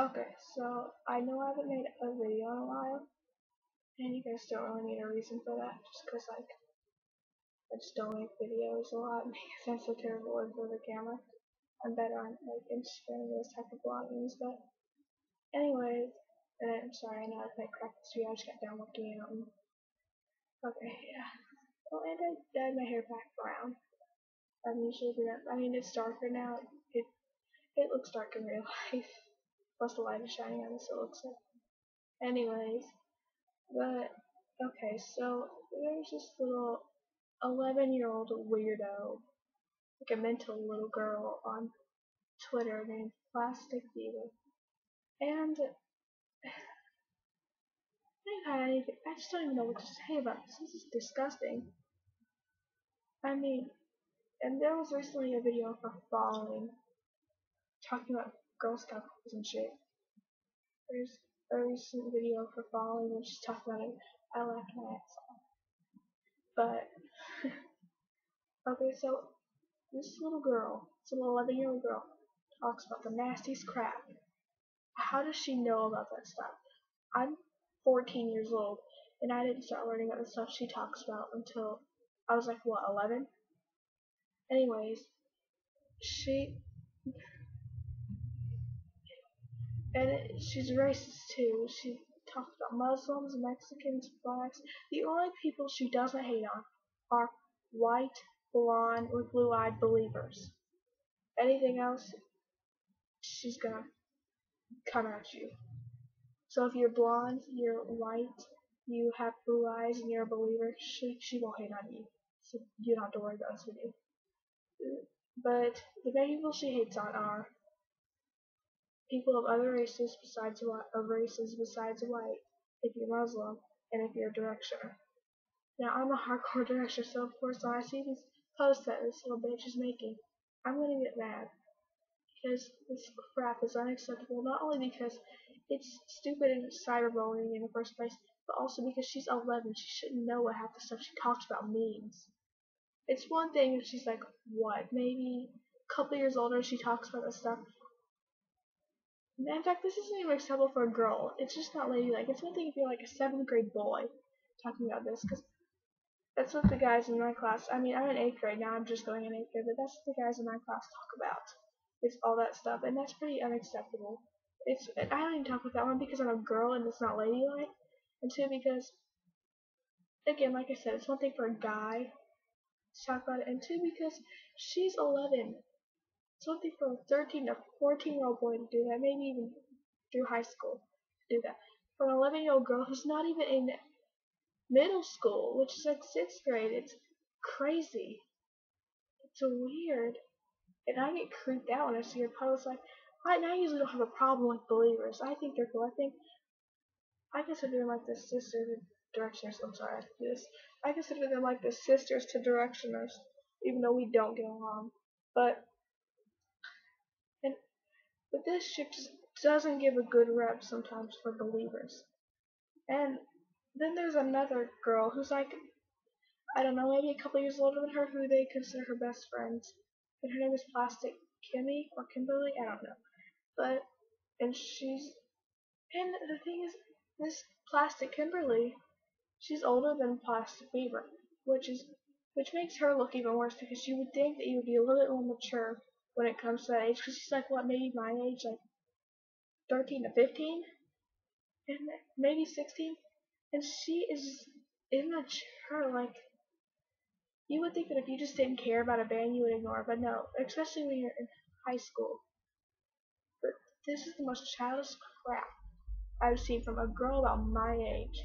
Okay, so I know I haven't made a video in a while, and you guys don't really need a reason for that, just because like I just don't make videos a lot because I'm so terrible in front of the camera. I'm better on like Instagram and those type of bloggings, but anyways, and I'm sorry, I know I played crap this video, I just got done working out. And, okay, yeah. Well, and I dyed my hair back brown. I'm usually do that. I mean, it's darker now. It looks dark in real life. Plus the light is shining on it, so it looks like. Anyways, but okay, so there's this little 11-year-old weirdo, like a mental little girl on Twitter named Plastic Bieber. And I just don't even know what to say about this. This is disgusting. I mean, and there was recently a video of her falling, talking about Girl Scout cookies and shit. There's a recent video of her falling and she's talking about it. I laughed my ass off. But, okay, so this little girl, this little 11-year-old girl, talks about the nastiest crap. How does she know about that stuff? I'm 14 years old, and I didn't start learning about the stuff she talks about until I was like, what, 11? Anyways, she, she's racist too. She talks about Muslims, Mexicans, blacks. The only people she doesn't hate on are white, blonde, or blue-eyed believers. Anything else, she's gonna come at you. So if you're blonde, you're white, you have blue eyes, and you're a believer, she won't hate on you. So you don't have to worry about this video. But the main people she hates on are people of other races besides white, if you're Muslim, and if you're a directioner. Now I'm a hardcore directioner, so of course when I see these posts that this little bitch is making, I'm gonna get mad. Because this crap is unacceptable, not only because it's stupid and it's cyberbullying in the first place, but also because she's 11. She shouldn't know what half the stuff she talks about means. It's one thing if she's like, what, maybe a couple years older and she talks about this stuff. In fact, this isn't even acceptable for a girl. It's just not ladylike. It's one thing if you're like a 7th grade boy talking about this, because that's what the guys in my class, I mean, I'm in 8th grade now, I'm just going in 8th grade, but that's what the guys in my class talk about. It's all that stuff, and that's pretty unacceptable. I don't even talk about that one because I'm a girl and it's not ladylike, and two because, again, like I said, it's one thing for a guy to talk about it, and two because she's 11. It's one thing for a 13 or 14-year-old boy to do that, maybe even through high school to do that. For an 11-year-old girl who's not even in middle school, which is like 6th grade, it's crazy. It's weird. And I get creeped out when I see her posts. Like, I usually don't have a problem with believers. I think they're cool. I consider them like the sisters to directioners. I'm sorry, I do this. I consider them like the sisters to directioners, even though we don't get along. But and but this shit just doesn't give a good rep sometimes for believers. And then there's another girl who's like, I don't know, maybe a couple years older than her, who they consider her best friends. And her name is Plastic Kimmy or Kimberly, I don't know. But and the thing is, this Plastic Kimberly, she's older than Plastic Bieber, which makes her look even worse because you would think that you would be a little bit more mature when it comes to that age, because she's like, what, maybe my age, like 13 to 15, and maybe 16, and she is immature. Like, you would think that if you just didn't care about a band, you would ignore it, but no, especially when you're in high school. But this is the most childish crap I've seen from a girl about my age.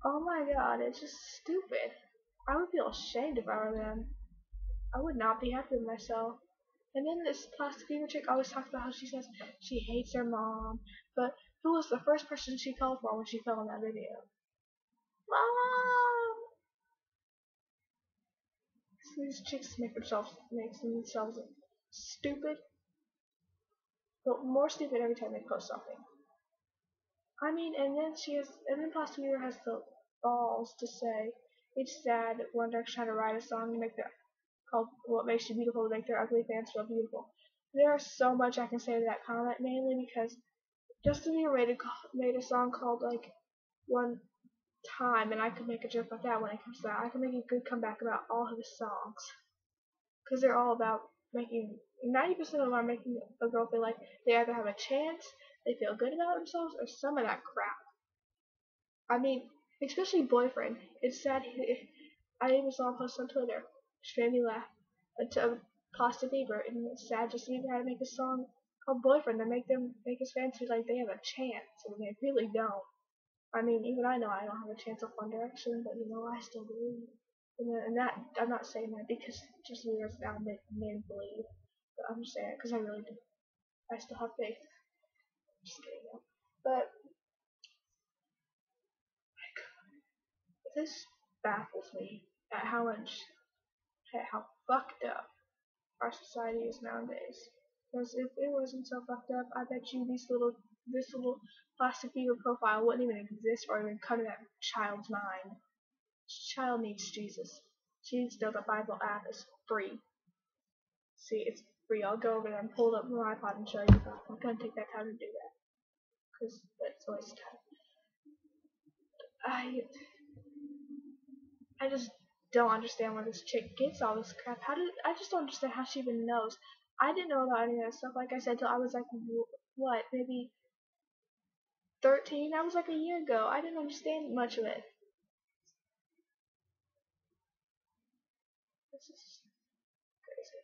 Oh my god, it's just stupid. I would feel ashamed if I were them. I would not be happy with myself. And then this Plastic Fever chick always talks about how she says she hates her mom, but who was the first person she called for when she filmed that video? Mom! So these chicks make themselves stupid, but more stupid every time they post something. I mean, and then Plastic Fever has the balls to say it's sad that One Direction had to write a song to make their called "What Makes You Beautiful" to make their ugly fans feel beautiful. There's so much I can say to that comment, mainly because Justin Bieber made a song called like One Time, and I could make a joke about that when it comes to that. I could make a good comeback about all of his songs because they're all about making 90% of them are making a girl feel like they either have a chance, they feel good about themselves, or some of that crap. I mean, especially Boyfriend. It's sad. I even saw a post on Twitter, which made me laugh. To Plastic Bieber, and it's sad just Bieber had to make a song called Boyfriend to make his fans feel like they have a chance when they really don't. I mean, even I know I don't have a chance of One Direction, but I still believe. And that I'm not saying that because just Bieber's now made me believe, but I'm just saying it because I really do. I still have faith. Just kidding though. But this baffles me at how fucked up our society is nowadays. Because if it wasn't so fucked up, I bet you this little plastic Bieber profile wouldn't even exist or even come to that child's mind. This child needs Jesus. She needs to know the Bible app is free. See, it's free. I'll go over there and pull it up my iPod and show you. But I'm gonna take that time to do that because that's a waste of time. I just don't understand where this chick gets all this crap. I just don't understand how she even knows. I didn't know about any of that stuff, like I said, till I was like, what, maybe 13? That was like a year ago. I didn't understand much of it. This is crazy.